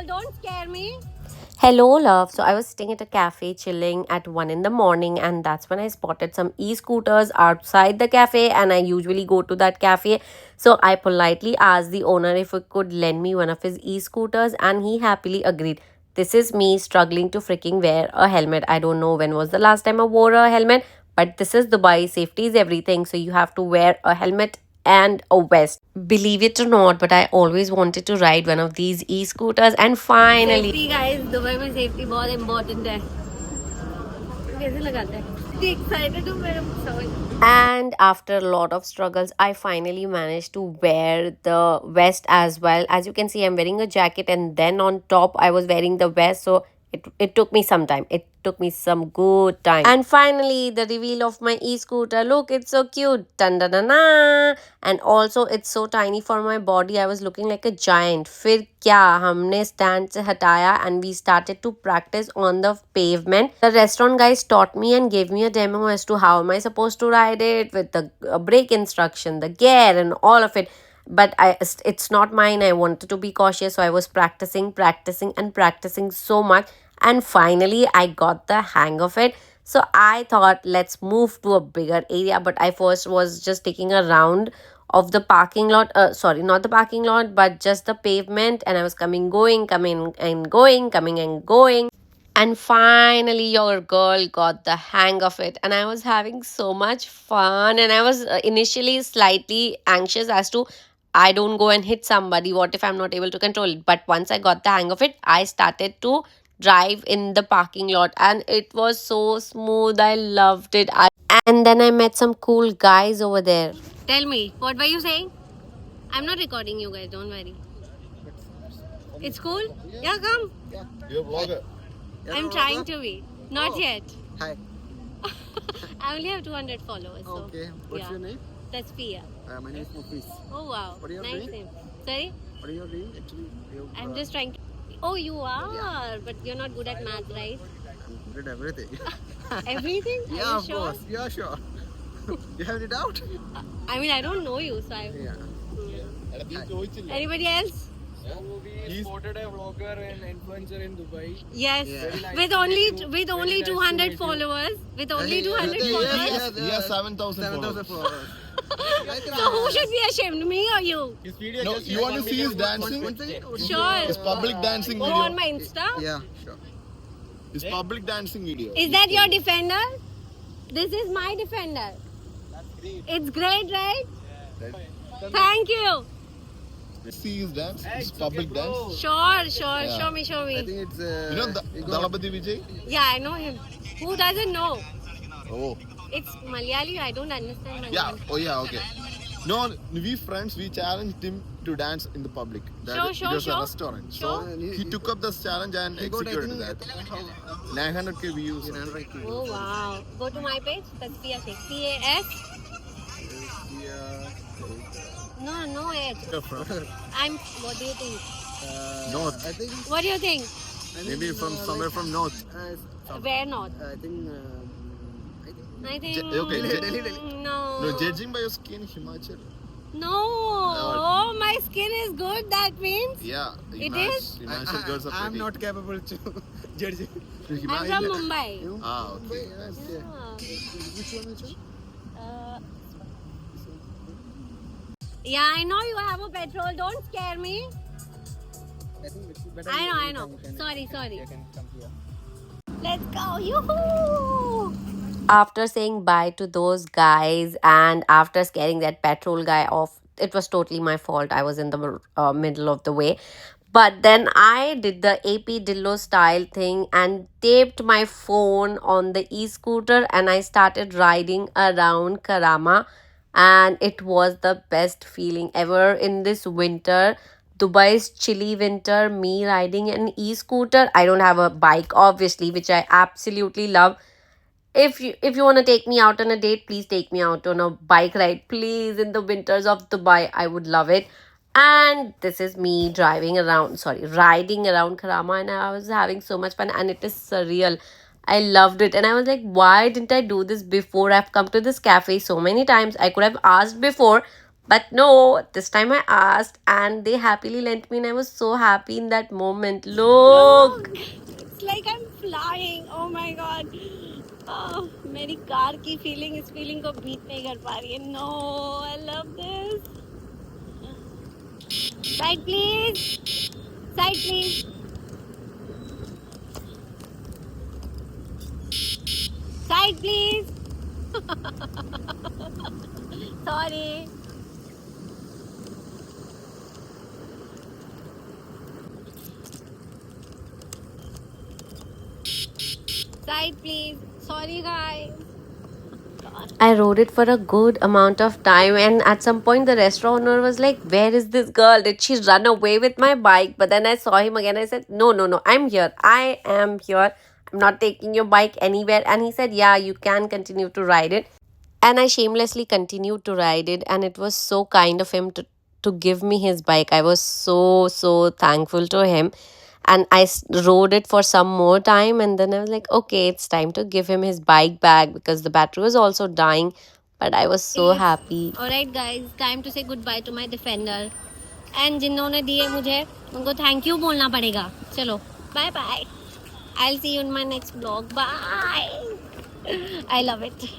petrol. Don't scare me. Hello, love. So I was sitting at a cafe chilling at 1 in the morning, and that's when I spotted some e scooters outside the cafe. And I usually go to that cafe. So I politely asked the owner if he could lend me one of his e scooters, and he happily agreed. This is me struggling to freaking wear a helmet. I don't know when was the last time I wore a helmet, but this is Dubai. Safety is everything. So you have to wear a helmet and a vest. Believe it or not, but I always wanted to ride one of these e scooters, and finally. Safety guys, Dubai में safety बहुत important है. कैसे लगाते हैं? Excited हूँ मैं समझ. And after a lot of struggles, I finally managed to wear the vest as well. As you can see, I'm wearing a jacket, and then on top, I was wearing the vest. So it took me some time. It took me some good time. And finally, the reveal of my e scooter. Look, it's so cute. Dun dun dun dun. And also, it's so tiny for my body. I was looking like a giant. फिर क्या हमने stand से हटाया and we started to practice on the pavement. The restaurant guys taught me and gave me a demo as to how am I supposed to ride it with the brake instruction, the gear, and all of it. But it's not mine. I wanted to be cautious, so I was practicing and practicing so much, and finally I got the hang of it. So I thought let's move to a bigger area, but I first was just taking a round of the parking lot. Sorry, not the parking lot, but just the pavement, and I was coming and going, coming and going. And finally, your girl got the hang of it, and I was having so much fun. And I was initially slightly anxious as to I don't go and hit somebody. What if I'm not able to control it? But once I got the hang of it, I started to drive in the parking lot, and it was so smooth. I loved it. And then I met some cool guys over there. Tell me, what were you saying? I'm not recording you guys. Don't worry. It's cool. Yeah, come. You're a vlogger. I'm trying to be. Not yet. Hi. I only have 200 followers. So, Okay. What's yeah. your name? That's Pia. My name is Mufis. Oh wow. What are you Nice doing? name. Sorry? What are you doing? Actually, I'm just trying to. Oh, you are. But you're not good at math, right? I'm good at everything. Everything? Are yeah, you of sure? course. Yeah, sure. you have any doubt? I mean, I don't know you, so I. Yeah. Anybody else? We spotted a vlogger and influencer in Dubai. Yes. Yeah. With only 200 followers. With only 200 followers. He has 7,000 7,000 followers. followers. So who should be ashamed, me or you? His video No, just you want to see his dancing? Sure. His public dancing Go on video. my Insta. Yeah, sure. His public dancing video. Is that your defender? This is my defender. It's great, right? Thank you. See his dance, his public dance. Sure. Yeah. Show me. I think it's. You know Dalapati Vijay? Yeah, I know him. Who doesn't know? Oh, It's Malayali. I don't understand Malayali. yeah. Oh, yeah. Okay. No, we friends. We challenged him to dance in the public. Sure, it was sure. a restaurant. Sure. So he took up this challenge and He got, I executed think, that. 900k views. Oh wow. Go to my page. That's Pia Sheikh. PAS. No H. I'm. What do you think? North. I think. What do you think? Maybe from somewhere from north. Where not? I think. I think. Okay, No. No, judging by your skin, Himachal. No. Oh, my skin is good. That means. Yeah. It is? Himachal girls are I'm pretty. not capable to judge it. I'm from Mumbai. Ah, okay. Yeah. Which one? Yeah, I know you have a petrol. Don't scare me. I think it's better. I know. You can- Sorry. You can come here. Let's go. Yoo-hoo! After saying bye to those guys and after scaring that petrol guy off, it was totally my fault. I was in the middle of the way. But then I did the AP Dillo style thing and taped my phone on the e scooter, and I started riding around Karama. And it was the best feeling ever in this winter. Dubai's chilly winter, me riding an e scooter. I don't have a bike, obviously, which I absolutely love. If you want to take me out on a date, please take me out on a bike ride, please, in the winters of Dubai. I would love it. And this is me riding around Karama, and I was having so much fun, and it is surreal. I loved it, and I was like, why didn't I do this before? I've come to this cafe so many times. I could have asked before, But no, this time I asked and they happily lent me and I was so happy in that moment. Look! It's like I'm flying. Oh my god. Oh, मेरी car की feeling इस feeling को beat नहीं कर पा रही है. No, I love this. Side please. Side please. Side please. Sorry. Side please. Sorry guys. I rode it for a good amount of time, and at some point, the restaurant owner was like, "Where is this girl? Did she run away with my bike?" But then I saw him again. I said, "No, no, no, I'm here. I am here. I'm not taking your bike anywhere." And he said, "Yeah, you can continue to ride it." And I shamelessly continued to ride it, and it was so kind of him to give me his bike. I was so thankful to him, and rode it for some more time, and then I was like, okay, it's time to give him his bike back because the battery was also dying, but I was so happy. Alright guys, time to say goodbye to my defender. And जिन्होंने दिए मुझे उनको thank you बोलना पड़ेगा. चलो bye bye. I'll see you in my next vlog. Bye. I love it.